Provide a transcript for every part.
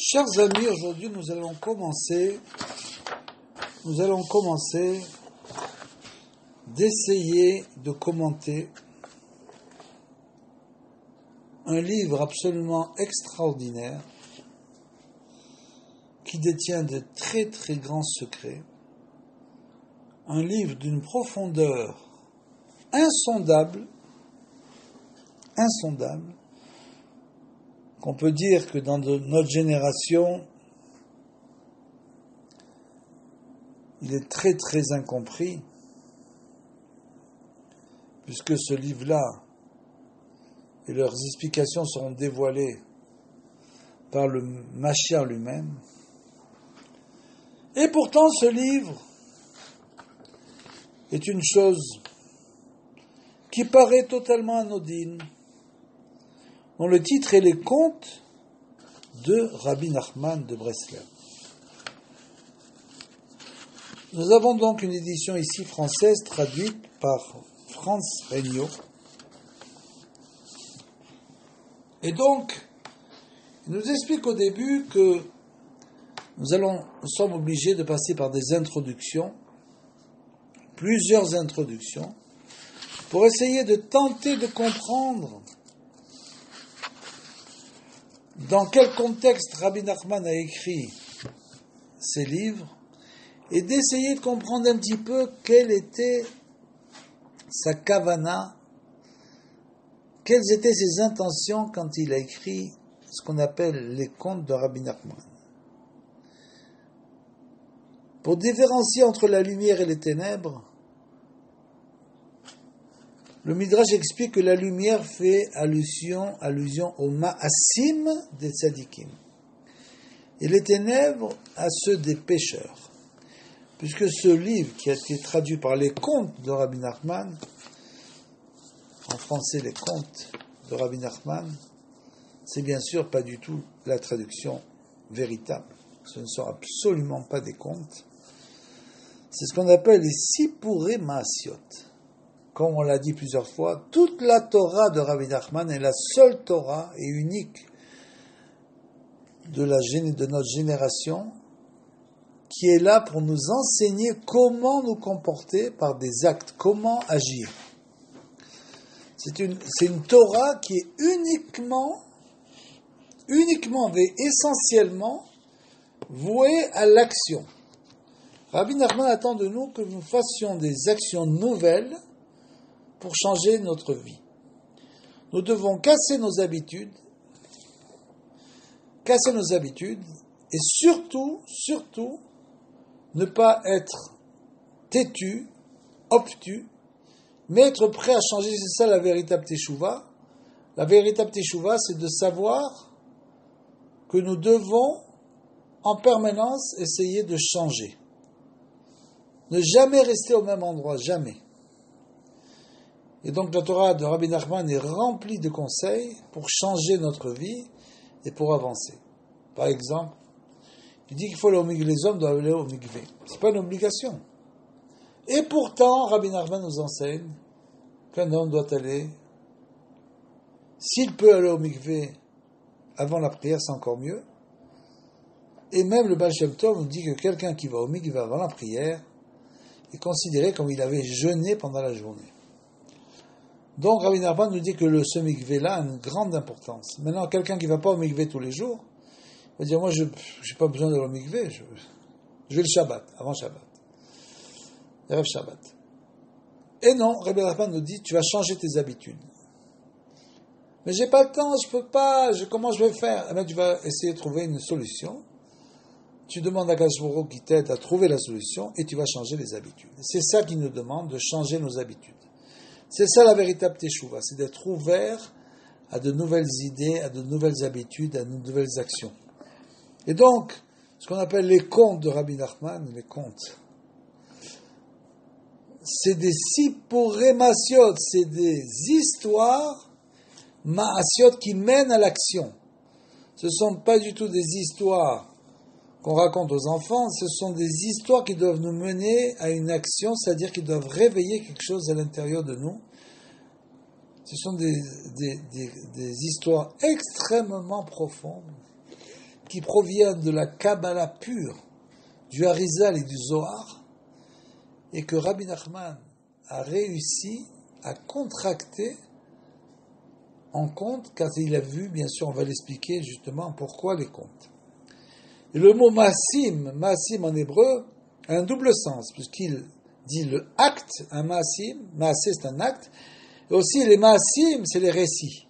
Chers amis, aujourd'hui nous allons commencer d'essayer de commenter un livre absolument extraordinaire qui détient de très très grands secrets, un livre d'une profondeur insondable, qu'on peut dire que dans notre génération, il est très très incompris, puisque ce livre-là et leurs explications seront dévoilées par le Mashiach lui-même. Et pourtant, ce livre est une chose qui paraît totalement anodine, dont le titre est Les Contes de Rabbi Nachman de Breslev. Nous avons donc une édition ici française traduite par France Regnault. Et donc, il nous explique au début que nous sommes obligés de passer par des introductions, plusieurs introductions, pour essayer de tenter de comprendre dans quel contexte Rabbi Nachman a écrit ses livres et d'essayer de comprendre un petit peu quelle était sa kavana, quelles étaient ses intentions quand il a écrit ce qu'on appelle les contes de Rabbi Nachman. Pour différencier entre la lumière et les ténèbres, le Midrash explique que la lumière fait allusion au ma'asim des tzadikim et les ténèbres à ceux des pécheurs. Puisque ce livre qui a été traduit par les contes de Rabbi Nachman, en français les contes de Rabbi Nachman, c'est bien sûr pas du tout la traduction véritable. Ce ne sont absolument pas des contes. C'est ce qu'on appelle les Sipurei Maasiot. Comme on l'a dit plusieurs fois, toute la Torah de Rabbi Nachman est la seule Torah et unique de notre génération qui est là pour nous enseigner comment nous comporter par des actes, comment agir. C'est une Torah qui est uniquement et essentiellement vouée à l'action. Rabbi Nachman attend de nous que nous fassions des actions nouvelles pour changer notre vie. Nous devons casser nos habitudes et surtout, ne pas être têtu, obtus, mais être prêt à changer. C'est ça la véritable teshuva. La véritable teshuva, c'est de savoir que nous devons en permanence essayer de changer. Ne jamais rester au même endroit, jamais. Et donc la Torah de Rabbi Nachman est remplie de conseils pour changer notre vie et pour avancer. Par exemple, il dit qu'il faut aller au mikvé, les hommes doivent aller au mikvé. Ce n'est pas une obligation. Et pourtant, Rabbi Nachman nous enseigne qu'un homme doit aller, s'il peut aller au mikvé avant la prière, c'est encore mieux. Et même le Baal Shem Tov nous dit que quelqu'un qui va au mikvé avant la prière est considéré comme il avait jeûné pendant la journée. Donc, Rabbi Nachman nous dit que ce mikvé-là a une grande importance. Maintenant, quelqu'un qui ne va pas au mikvé tous les jours, il va dire, moi, je n'ai pas besoin d'aller au mikvé, je vais le Shabbat, avant Shabbat. Rêve Shabbat. Et non, Rabbi Nachman nous dit, tu vas changer tes habitudes. Mais j'ai pas le temps, je peux pas, comment je vais faire? Eh bien, tu vas essayer de trouver une solution. Tu demandes à Akadosh Baruch Hu qui t'aide à trouver la solution et tu vas changer les habitudes. C'est ça qu'il nous demande, de changer nos habitudes. C'est ça la véritable teshuva, c'est d'être ouvert à de nouvelles idées, à de nouvelles habitudes, à de nouvelles actions. Et donc, ce qu'on appelle les contes de Rabbi Nachman, les contes, c'est des sipurei maasiot, c'est des histoires maasiot qui mènent à l'action. Ce ne sont pas du tout des histoires qu'on raconte aux enfants, ce sont des histoires qui doivent nous mener à une action, c'est-à-dire qui doivent réveiller quelque chose à l'intérieur de nous. Ce sont des histoires extrêmement profondes qui proviennent de la Kabbalah pure, du Harizal et du Zohar, et que Rabbi Nachman a réussi à contracter en compte, car il a vu, bien sûr, on va l'expliquer justement pourquoi les comptes. Et le mot maasim en hébreu, a un double sens, puisqu'il dit le acte, un maasim c'est un acte, et aussi les maasim, c'est les récits.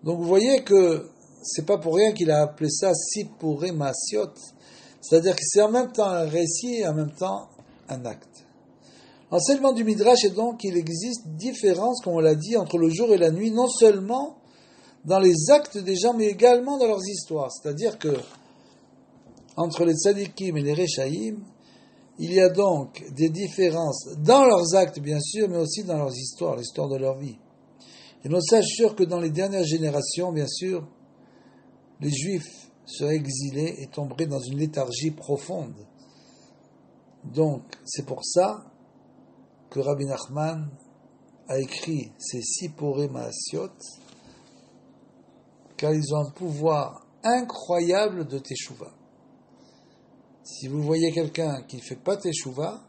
Donc vous voyez que c'est pas pour rien qu'il a appelé ça sipuré maasiot, c'est-à-dire que c'est en même temps un récit et en même temps un acte. L'enseignement du Midrash est donc qu'il existe différence, comme on l'a dit, entre le jour et la nuit, non seulement dans les actes des gens, mais également dans leurs histoires. C'est-à-dire que entre les tzadikim et les rechaïm, il y a donc des différences dans leurs actes, bien sûr, mais aussi dans leurs histoires, l'histoire de leur vie. Et nous s'assure que dans les dernières générations, bien sûr, les Juifs seraient exilés et tomberaient dans une léthargie profonde. Donc, c'est pour ça que Rabbi Nachman a écrit ces Sipuré Maasiot, car ils ont un pouvoir incroyable de Teshuvah. Si vous voyez quelqu'un qui ne fait pas Teshuvah,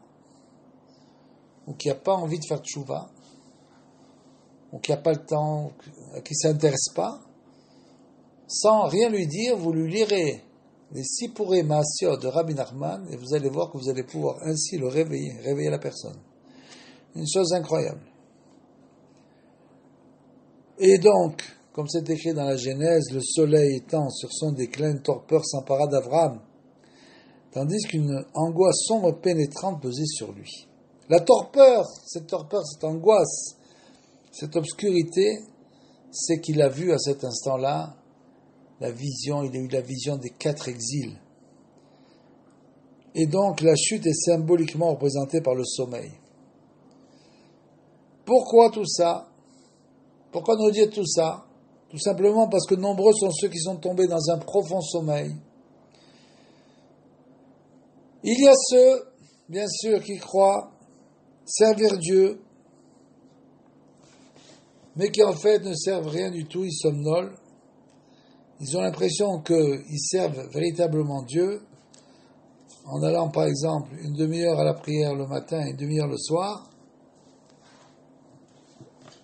ou qui n'a pas envie de faire Teshuvah, ou qui n'a pas le temps, qui ne s'intéresse pas, sans rien lui dire, vous lui lirez les Sipuré Maasiot de Rabbi Nachman, et vous allez voir que vous allez pouvoir ainsi le réveiller la personne. Une chose incroyable. Et donc, comme c'est écrit dans la Genèse, le soleil étant sur son déclin, une torpeur s'empara d'Abraham, tandis qu'une angoisse sombre pénétrante pesait sur lui. La torpeur, cette angoisse, cette obscurité, c'est qu'il a vu à cet instant-là la vision, il a eu la vision des 4 exils. Et donc la chute est symboliquement représentée par le sommeil. Pourquoi tout ça? Pourquoi nous dire tout ça? Tout simplement parce que nombreux sont ceux qui sont tombés dans un profond sommeil. Il y a ceux, bien sûr, qui croient servir Dieu, mais qui en fait ne servent rien du tout, ils somnolent. Ils ont l'impression qu'ils servent véritablement Dieu en allant par exemple une demi-heure à la prière le matin et une demi-heure le soir,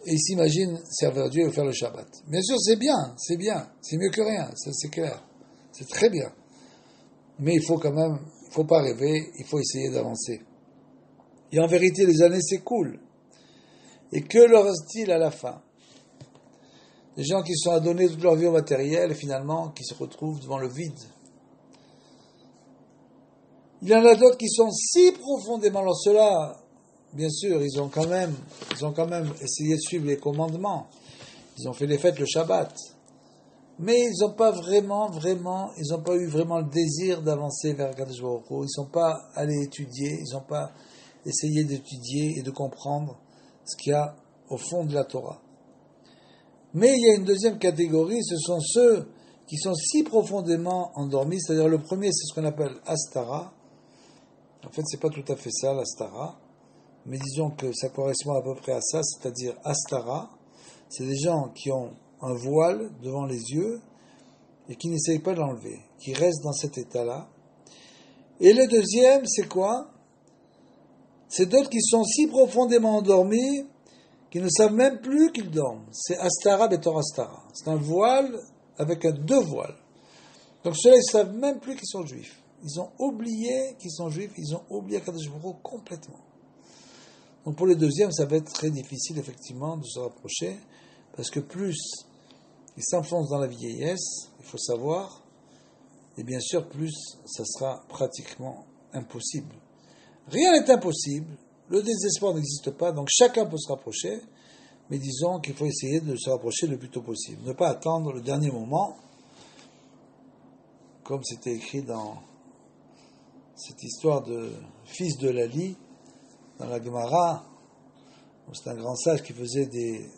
et ils s'imaginent servir Dieu et faire le Shabbat. Bien sûr, c'est bien, c'est mieux que rien, ça c'est clair, c'est très bien. Mais il faut quand même, il ne faut pas rêver, il faut essayer d'avancer. Et en vérité, les années s'écoulent. Et que leur reste-t-il à la fin? Des gens qui sont à donner toute leur vie au matériel et finalement qui se retrouvent devant le vide. Il y en a d'autres qui sont si profondément, alors ceux-là, bien sûr, ils ont quand même essayé de suivre les commandements. Ils ont fait les fêtes le Shabbat. Mais ils n'ont pas ils n'ont pas eu vraiment le désir d'avancer vers Kadosh Baruch Hu. Ils ne sont pas allés étudier, ils n'ont pas essayé d'étudier et de comprendre ce qu'il y a au fond de la Torah. Mais il y a une deuxième catégorie, ce sont ceux qui sont si profondément endormis, c'est-à-dire le premier, c'est ce qu'on appelle Astara. En fait, c'est pas tout à fait ça, l'Astara, mais disons que ça correspond à peu près à ça, c'est-à-dire Astara, c'est des gens qui ont un voile devant les yeux et qui n'essayent pas de l'enlever, qui restent dans cet état-là. Et le deuxième, c'est quoi? C'est d'autres qui sont si profondément endormis qu'ils ne savent même plus qu'ils dorment. C'est Astara Betor Astara. C'est un voile avec deux voiles. Donc ceux-là, ils ne savent même plus qu'ils sont juifs. Ils ont oublié qu'ils sont juifs, ils ont oublié Kadosh Baruch Hu complètement. Donc pour les deuxièmes, ça va être très difficile effectivement de se rapprocher, parce que plus ils s'enfoncent dans la vieillesse, il faut savoir, et bien sûr plus ça sera pratiquement impossible. Rien n'est impossible, le désespoir n'existe pas, donc chacun peut se rapprocher, mais disons qu'il faut essayer de se rapprocher le plus tôt possible. Ne pas attendre le dernier moment, comme c'était écrit dans cette histoire de fils de Lali, dans la Gemara, où c'est un grand sage qui faisait des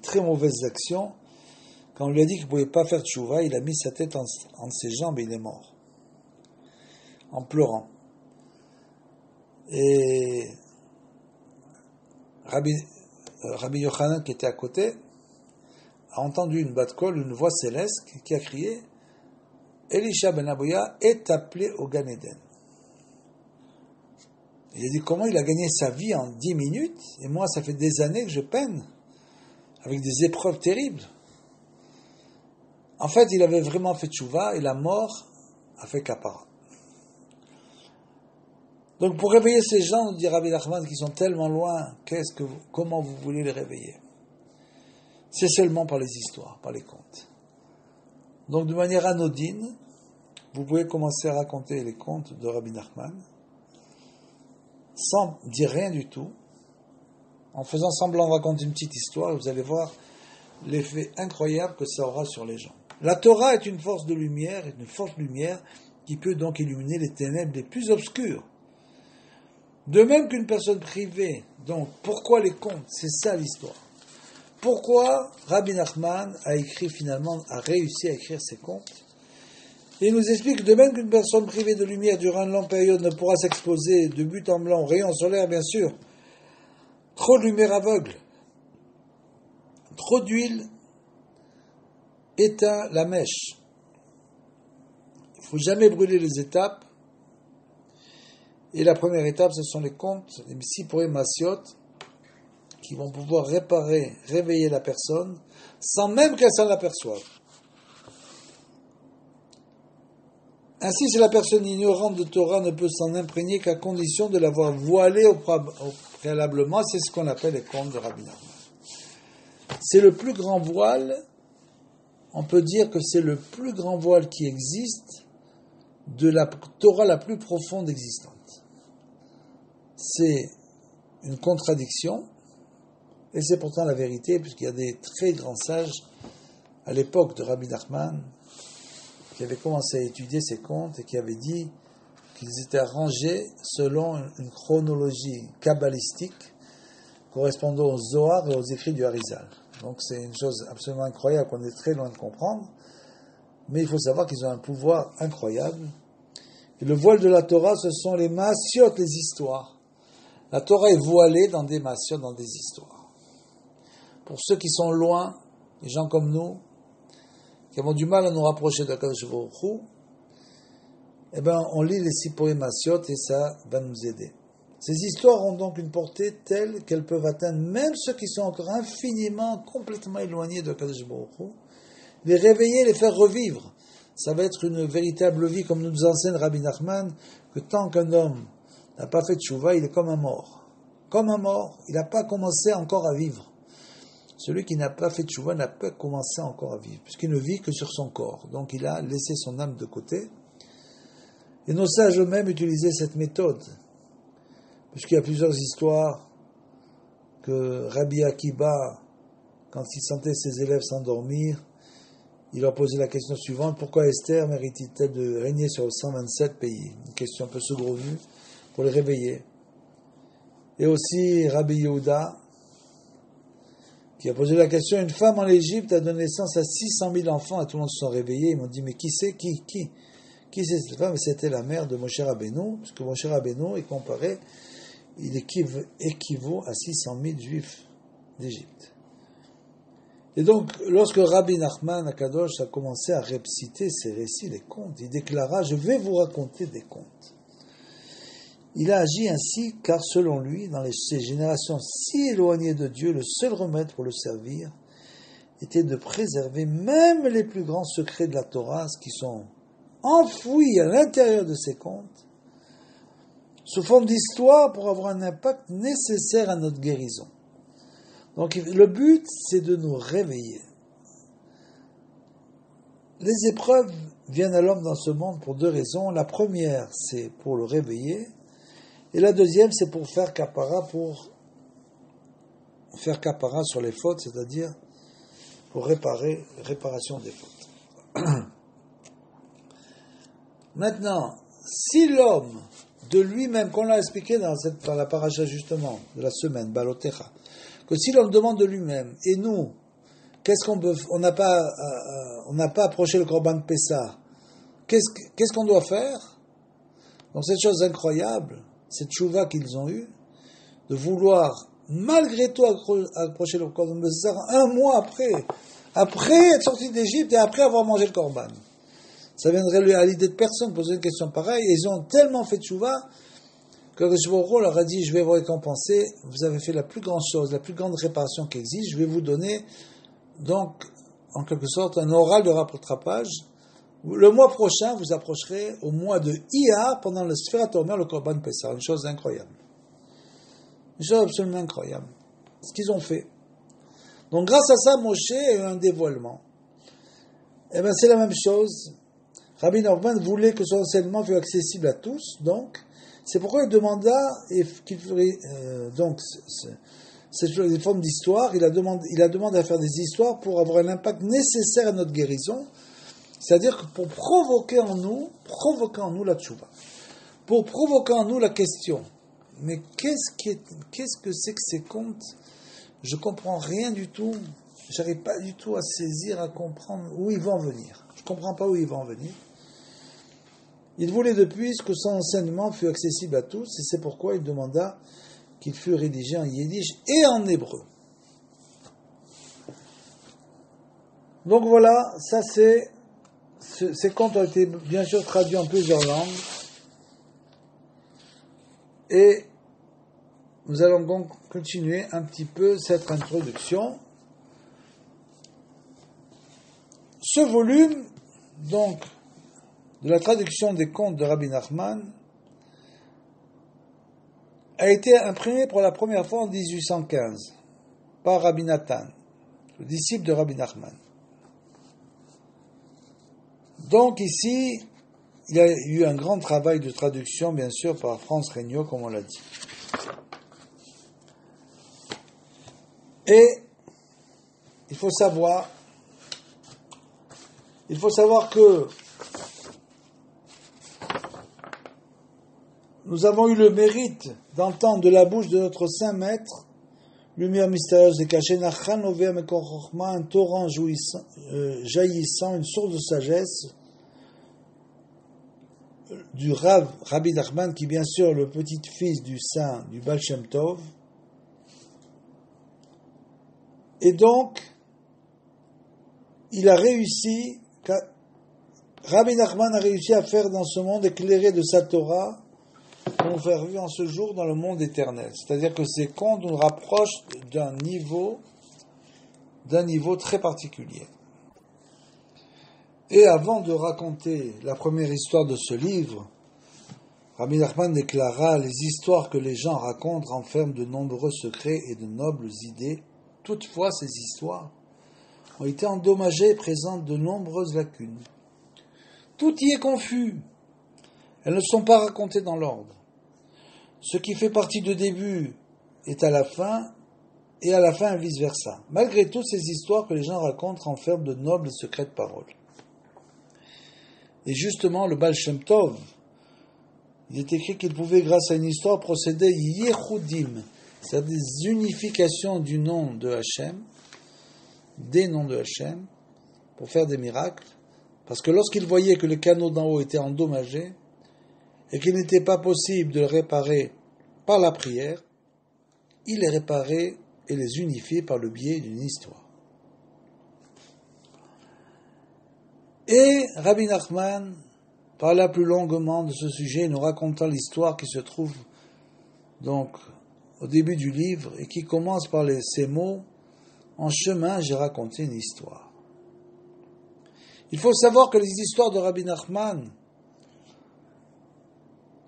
très mauvaises actions. Quand on lui a dit qu'il ne pouvait pas faire tchouva, il a mis sa tête entre ses jambes et il est mort, en pleurant. Et Rabbi Yochanan, qui était à côté, a entendu une bat kol, une voix céleste qui a crié Elisha ben Abouya est appelé au Gan Eden. Il a dit comment il a gagné sa vie en 10 minutes, et moi ça fait des années que je peine, avec des épreuves terribles. En fait, il avait vraiment fait tchouva, et la mort a fait kapara. Donc pour réveiller ces gens, nous dit Rabbi Nachman, qui sont tellement loin, comment vous voulez les réveiller? C'est seulement par les histoires, par les contes. Donc de manière anodine, vous pouvez commencer à raconter les contes de Rabbi Nachman, sans dire rien du tout, en faisant semblant de raconter une petite histoire, vous allez voir l'effet incroyable que ça aura sur les gens. La Torah est une force de lumière, qui peut donc illuminer les ténèbres les plus obscures. De même qu'une personne privée. Donc, pourquoi les contes? C'est ça l'histoire. Pourquoi Rabbi Nachman a réussi à écrire ces contes? Et il nous explique, de même qu'une personne privée de lumière durant une longue période ne pourra s'exposer de but en blanc aux rayons solaires, bien sûr, trop de lumière aveugle, trop d'huile éteint la mèche. Il ne faut jamais brûler les étapes. Et la première étape, ce sont les contes, les Sipurei Maasiot, qui vont pouvoir réveiller la personne, sans même qu'elle s'en aperçoive. Ainsi, si la personne ignorante de Torah ne peut s'en imprégner qu'à condition de l'avoir voilée préalablement, c'est ce qu'on appelle les contes de Rabbi Nachman. C'est le plus grand voile, on peut dire que c'est le plus grand voile qui existe de la Torah la plus profonde existante. C'est une contradiction, et c'est pourtant la vérité, puisqu'il y a des très grands sages à l'époque de Rabbi Nachman qui avaient commencé à étudier ces contes et qui avaient dit qu'ils étaient rangés selon une chronologie kabbalistique correspondant au Zohar et aux écrits du Harizal. Donc c'est une chose absolument incroyable qu'on est très loin de comprendre, mais il faut savoir qu'ils ont un pouvoir incroyable. Et le voile de la Torah, ce sont les maasiot, les histoires. La Torah est voilée dans des maasiot, dans des histoires. Pour ceux qui sont loin, les gens comme nous, qui avons du mal à nous rapprocher de Kadosh Baruch Hu, on lit les Sipurei Maasiot et ça va nous aider. Ces histoires ont donc une portée telle qu'elles peuvent atteindre même ceux qui sont encore infiniment, complètement éloignés de Kadosh Baruch Hu, les réveiller, les faire revivre. Ça va être une véritable vie, comme nous enseigne Rabbi Nachman, que tant qu'un homme n'a pas fait de tchouva, il est comme un mort. Comme un mort, il n'a pas commencé encore à vivre. Celui qui n'a pas fait de tchouva n'a pas commencé encore à vivre, puisqu'il ne vit que sur son corps. Donc il a laissé son âme de côté. Et nos sages eux-mêmes utilisaient cette méthode, puisqu'il y a plusieurs histoires que Rabbi Akiba, quand il sentait ses élèves s'endormir, il leur posait la question suivante: pourquoi Esther mérite-t-elle de régner sur 127 pays? Une question un peu saugrenue pour les réveiller. Et aussi Rabbi Yehuda, qui a posé la question: une femme en Égypte a donné naissance à 600 000 enfants, et tout le monde se sont réveillés. Ils m'ont dit: mais qui c'est? Qui c'est cette femme? C'était la mère de Moshe Rabbeinu, parce que Moshe Rabbeinu est comparé, il équivaut à 600 000 juifs d'Égypte. Et donc, lorsque Rabbi Nachman Akadosh a commencé à réciter ces récits, les contes, il déclara: je vais vous raconter des contes. Il a agi ainsi car, selon lui, dans ces générations si éloignées de Dieu, le seul remède pour le servir était de préserver même les plus grands secrets de la Torah, qui sont enfouis à l'intérieur de ces contes, sous forme d'histoire, pour avoir un impact nécessaire à notre guérison. Donc le but, c'est de nous réveiller. Les épreuves viennent à l'homme dans ce monde pour deux raisons. La première, c'est pour le réveiller, et la deuxième, c'est pour faire kapara sur les fautes, c'est-à-dire pour réparation des fautes. Maintenant, si l'homme de lui-même, qu'on l'a expliqué dans la paracha justement de la semaine, Balotecha, que si l'homme demande de lui-même, et nous, qu'est-ce qu'on peut, on n'a pas approché le Korban Pessah, qu'est-ce qu'on doit faire? Donc cette chose incroyable, cette tchouva qu'ils ont eue, de vouloir malgré tout approcher le Korban Pessah un mois après après être sorti d'Égypte et après avoir mangé le korban. Ça viendrait à l'idée de personne de poser une question pareille. Et ils ont tellement fait tchouva que le Shvoro leur a dit, je vais vous récompenser, vous avez fait la plus grande chose, la plus grande réparation qui existe, je vais vous donner, donc, en quelque sorte, un oral de rattrapage. Le mois prochain, vous approcherez au mois de Iyar, pendant le Sfirat Omer, le Korban Pessah. Une chose incroyable. Une chose absolument incroyable. Ce qu'ils ont fait. Donc, grâce à ça, Moshe a eu un dévoilement. Eh bien, c'est la même chose. Rabbi Nachman voulait que son enseignement fût accessible à tous, donc, c'est pourquoi il demanda qu'il ferait, donc, c'est des formes d'histoire, il a demandé à faire des histoires pour avoir un impact nécessaire à notre guérison, c'est-à-dire que pour provoquer en nous la tchouva, pour provoquer en nous la question, mais qu'est-ce que c'est que ces contes? Je comprends rien du tout, j'arrive pas du tout à saisir, à comprendre où ils vont en venir. Je comprends pas où ils vont en venir. Il voulait depuis que son enseignement fût accessible à tous, et c'est pourquoi il demanda qu'il fût rédigé en yiddish et en hébreu. Donc voilà, ça ces contes ont été bien sûr traduits en plusieurs langues, et nous allons donc continuer un petit peu cette introduction. Ce volume, donc, de la traduction des contes de Rabbi Nachman a été imprimé pour la première fois en 1815 par Rabbi Nathan, le disciple de Rabbi Nachman. Donc ici, il y a eu un grand travail de traduction, bien sûr, par Franz Regnault, comme on l'a dit. Et il faut savoir que nous avons eu le mérite d'entendre de la bouche de notre saint maître, lumière mystérieuse et cachée, Nachan Ovea Mekor Chochma, un torrent jaillissant, une source de sagesse, du Rabbi Nachman, qui bien sûr est le petit-fils du saint, du Baal Shem Tov. Et donc, Rabbi Nachman a réussi à faire dans ce monde éclairé de sa Torah, pour nous faire vivre en ce jour dans le monde éternel. C'est-à-dire que ces contes nous rapprochent d'un niveau très particulier. Et avant de raconter la première histoire de ce livre, Rabbi Nachman déclara: les histoires que les gens racontent renferment de nombreux secrets et de nobles idées. Toutefois, ces histoires ont été endommagées et présentent de nombreuses lacunes. Tout y est confus. Elles ne sont pas racontées dans l'ordre. Ce qui fait partie du début est à la fin, et à la fin vice-versa. Malgré tout, ces histoires que les gens racontent renferment de nobles et secrètes paroles. Et justement, le Baal Shem Tov, il est écrit qu'il pouvait, grâce à une histoire, procéder Yehudim, c'est-à-dire des unifications du nom de Hachem, des noms de Hachem, pour faire des miracles, parce que lorsqu'il voyait que le canot d'en haut était endommagé, et qu'il n'était pas possible de le réparer par la prière, il les réparait et les unifiait par le biais d'une histoire. Et Rabbi Nachman parla plus longuement de ce sujet, nous racontant l'histoire qui se trouve donc au début du livre et qui commence par ces mots: en chemin, j'ai raconté une histoire. Il faut savoir que les histoires de Rabbi Nachman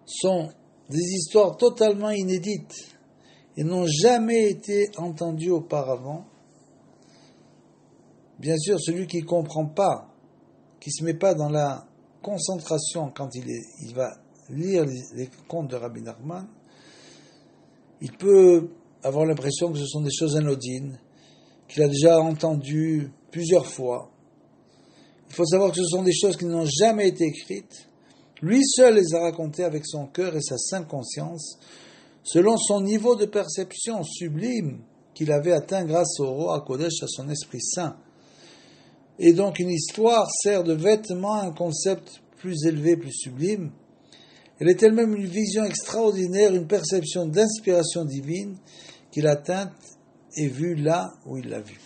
sont des histoires totalement inédites et n'ont jamais été entendues auparavant. Bien sûr, celui qui ne comprend pas, qui ne se met pas dans la concentration quand il va lire les contes de Rabbi Nachman, il peut avoir l'impression que ce sont des choses anodines, qu'il a déjà entendues plusieurs fois. Il faut savoir que ce sont des choses qui n'ont jamais été écrites. Lui seul les a racontées avec son cœur et sa sainte conscience, selon son niveau de perception sublime qu'il avait atteint grâce au roi Kodesh, à son Esprit Saint. Et donc une histoire sert de vêtement à un concept plus élevé, plus sublime. Elle est elle-même une vision extraordinaire, une perception d'inspiration divine qu'il a atteinte et vue là où il l'a vue.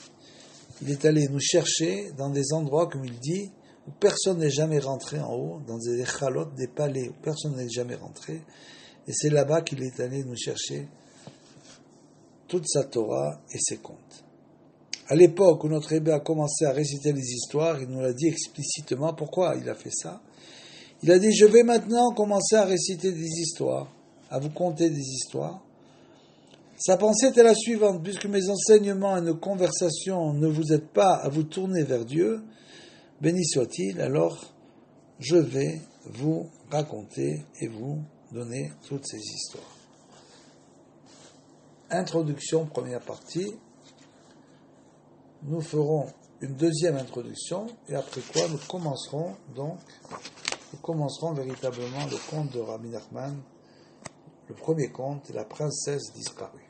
il est allé nous chercher dans des endroits, comme il dit, où personne n'est jamais rentré en haut, dans des chalotes, des palais où personne n'est jamais rentré. Et c'est là-bas qu'il est allé nous chercher toute sa Torah et ses contes. À l'époque où notre Rebbe a commencé à réciter les histoires, il nous l'a dit explicitement pourquoi il a fait ça. Il a dit, je vais maintenant commencer à réciter des histoires, à vous conter des histoires. Sa pensée était la suivante, puisque mes enseignements et nos conversations ne vous aident pas à vous tourner vers Dieu, béni soit-il, alors je vais vous raconter et vous donner toutes ces histoires. Introduction, première partie. Nous ferons une deuxième introduction et après quoi nous commencerons véritablement le conte de Rabbi Nachman, le premier conte, la princesse disparue.